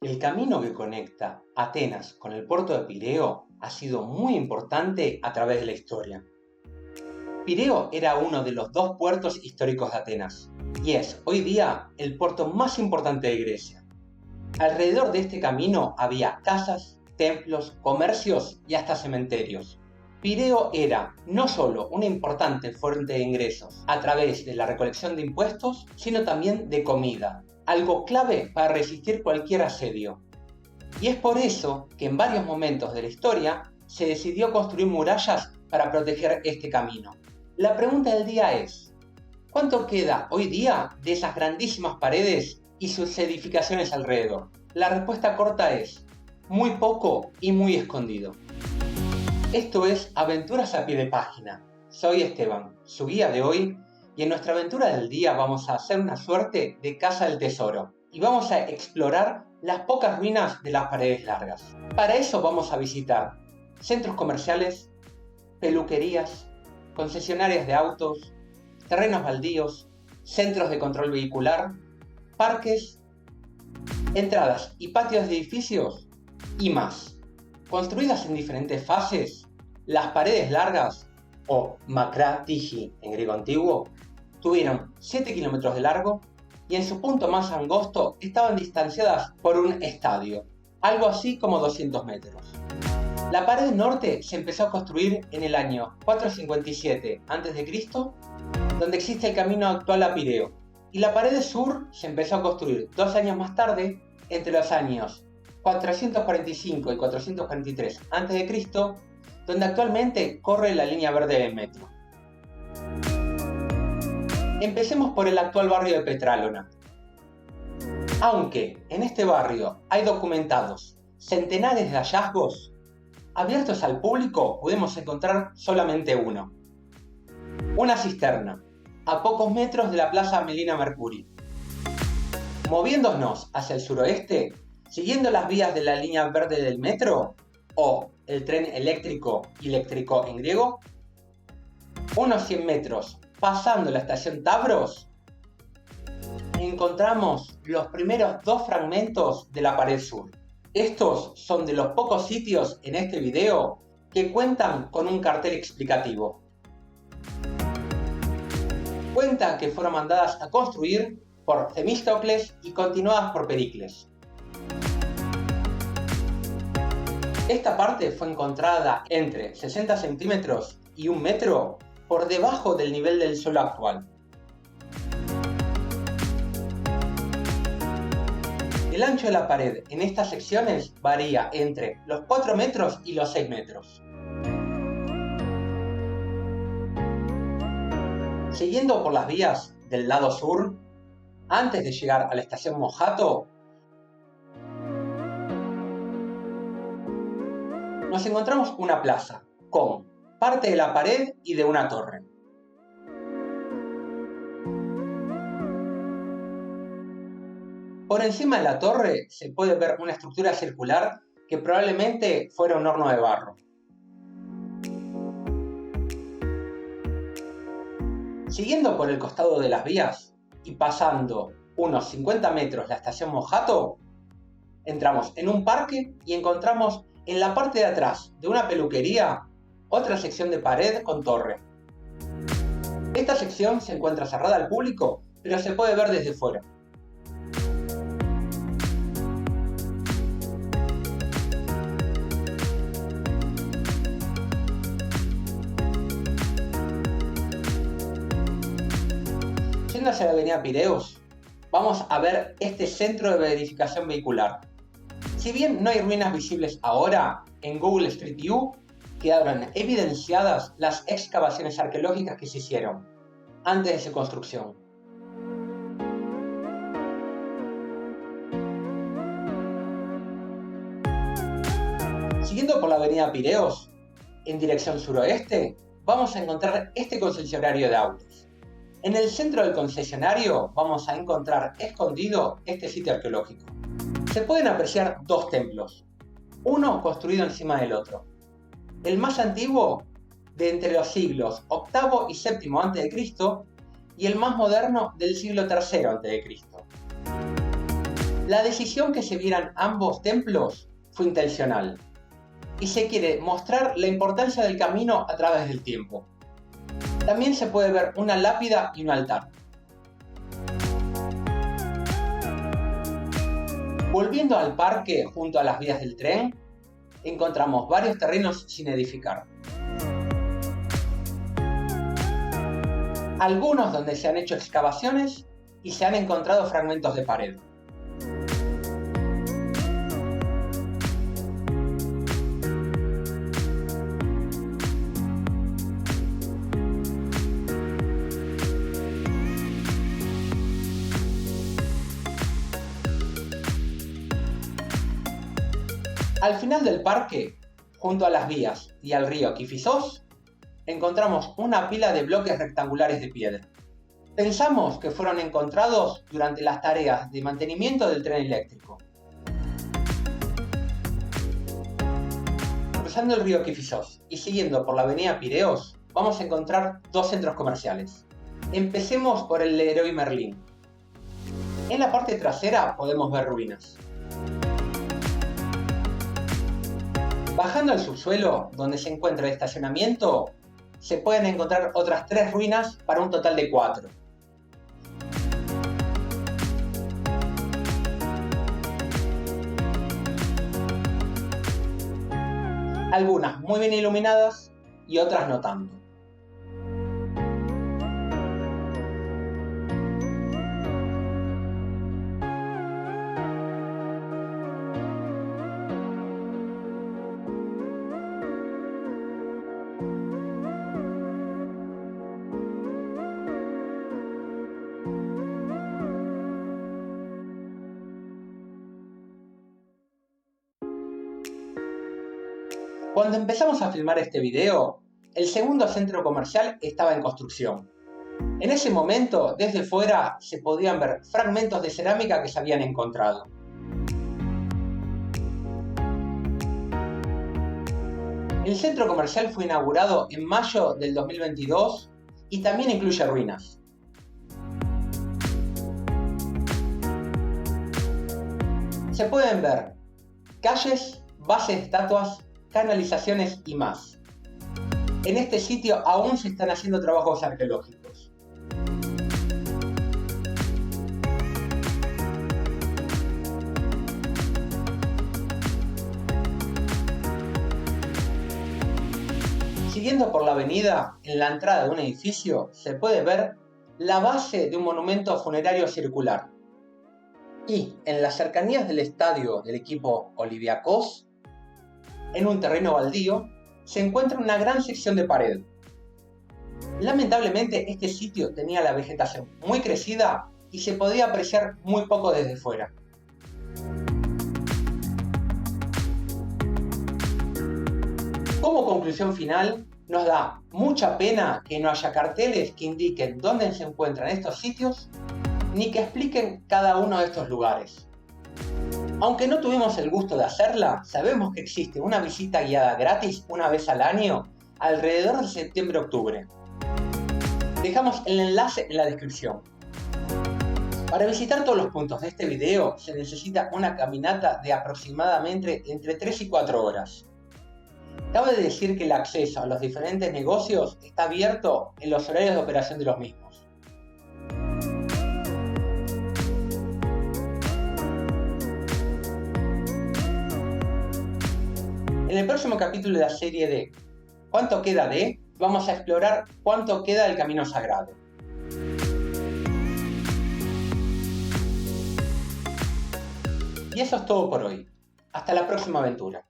El camino que conecta Atenas con el puerto de Pireo ha sido muy importante a través de la historia. Pireo era uno de los dos puertos históricos de Atenas y es hoy día el puerto más importante de Grecia. Alrededor de este camino había casas, templos, comercios y hasta cementerios. Pireo era no solo una importante fuente de ingresos a través de la recolección de impuestos, sino también de comida, algo clave para resistir cualquier asedio. Y es por eso que en varios momentos de la historia se decidió construir murallas para proteger este camino. La pregunta del día es, ¿cuánto queda hoy día de esas grandísimas paredes y sus edificaciones alrededor? La respuesta corta es, muy poco y muy escondido. Esto es Aventuras a pie de página. Soy Esteban, su guía de hoy, y en nuestra aventura del día vamos a hacer una suerte de caza del tesoro y vamos a explorar las pocas ruinas de las paredes largas. Para eso vamos a visitar centros comerciales, peluquerías, concesionarias de autos, terrenos baldíos, centros de control vehicular, parques, entradas y patios de edificios y más. Construidas en diferentes fases, las paredes largas, o makratiji en griego antiguo, tuvieron 7 kilómetros de largo y en su punto más angosto estaban distanciadas por un estadio, algo así como 200 metros. La pared norte se empezó a construir en el año 457 a.C., donde existe el camino actual a Pireo, y la pared sur se empezó a construir 2 años más tarde, entre los años 445 y 443 a.C., donde actualmente corre la línea verde del metro. Empecemos por el actual barrio de Petrálona. Aunque en este barrio hay documentados centenares de hallazgos, abiertos al público podemos encontrar solamente uno. Una cisterna, a pocos metros de la Plaza Melina Mercuri. Moviéndonos hacia el suroeste, siguiendo las vías de la línea verde del metro, o el tren eléctrico en griego, unos 100 metros pasando la estación Tavros, encontramos los primeros 2 fragmentos de la pared sur. Estos son de los pocos sitios en este video que cuentan con un cartel explicativo. Cuenta que fueron mandadas a construir por Temístocles y continuadas por Pericles. Esta parte fue encontrada entre 60 centímetros y 1 metro por debajo del nivel del suelo actual. El ancho de la pared en estas secciones varía entre los 4 metros y los 6 metros. Siguiendo por las vías del lado sur, antes de llegar a la estación Mojato, nos encontramos una plaza con parte de la pared y de una torre. Por encima de la torre se puede ver una estructura circular que probablemente fuera un horno de barro. Siguiendo por el costado de las vías y pasando unos 50 metros la estación Mojato, entramos en un parque y encontramos en la parte de atrás de una peluquería otra sección de pared con torre. Esta sección se encuentra cerrada al público, pero se puede ver desde fuera. Yendo hacia la avenida Pireus, vamos a ver este centro de verificación vehicular. Si bien no hay ruinas visibles ahora, en Google Street View quedaron evidenciadas las excavaciones arqueológicas que se hicieron antes de su construcción. Siguiendo por la avenida Pireus, en dirección suroeste, vamos a encontrar este concesionario de autos. En el centro del concesionario vamos a encontrar escondido este sitio arqueológico. Se pueden apreciar 2 templos, uno construido encima del otro. El más antiguo, de entre los siglos VIII y VII a.C., y el más moderno del siglo III a.C. La decisión que se vieran ambos templos fue intencional y se quiere mostrar la importancia del camino a través del tiempo. También se puede ver una lápida y un altar. Volviendo al parque junto a las vías del tren, encontramos varios terrenos sin edificar. Algunos donde se han hecho excavaciones y se han encontrado fragmentos de pared. Al final del parque, junto a las vías y al río Kifisós, encontramos una pila de bloques rectangulares de piedra. Pensamos que fueron encontrados durante las tareas de mantenimiento del tren eléctrico. Cruzando el río Kifisós y siguiendo por la avenida Pireos, vamos a encontrar dos centros comerciales. Empecemos por el Leroy Merlin. En la parte trasera podemos ver ruinas. Bajando al subsuelo, donde se encuentra el estacionamiento, se pueden encontrar otras 3 ruinas para un total de 4. Algunas muy bien iluminadas y otras no tanto. Cuando empezamos a filmar este video, el segundo centro comercial estaba en construcción. En ese momento, desde fuera, se podían ver fragmentos de cerámica que se habían encontrado. El centro comercial fue inaugurado en mayo del 2022 y también incluye ruinas. Se pueden ver calles, bases de estatuas, canalizaciones y más. En este sitio aún se están haciendo trabajos arqueológicos. Siguiendo por la avenida, en la entrada de un edificio, se puede ver la base de un monumento funerario circular. Y en las cercanías del estadio del equipo Olympiacos, en un terreno baldío, se encuentra una gran sección de pared. Lamentablemente, este sitio tenía la vegetación muy crecida y se podía apreciar muy poco desde fuera. Como conclusión final, nos da mucha pena que no haya carteles que indiquen dónde se encuentran estos sitios, ni que expliquen cada uno de estos lugares. Aunque no tuvimos el gusto de hacerla, sabemos que existe una visita guiada gratis una vez al año, alrededor de septiembre-octubre. Dejamos el enlace en la descripción. Para visitar todos los puntos de este video se necesita una caminata de aproximadamente entre 3 y 4 horas. Cabe decir que el acceso a los diferentes negocios está abierto en los horarios de operación de los mismos. En el próximo capítulo de la serie de ¿Cuánto queda de? Vamos a explorar cuánto queda del camino sagrado. Y eso es todo por hoy. Hasta la próxima aventura.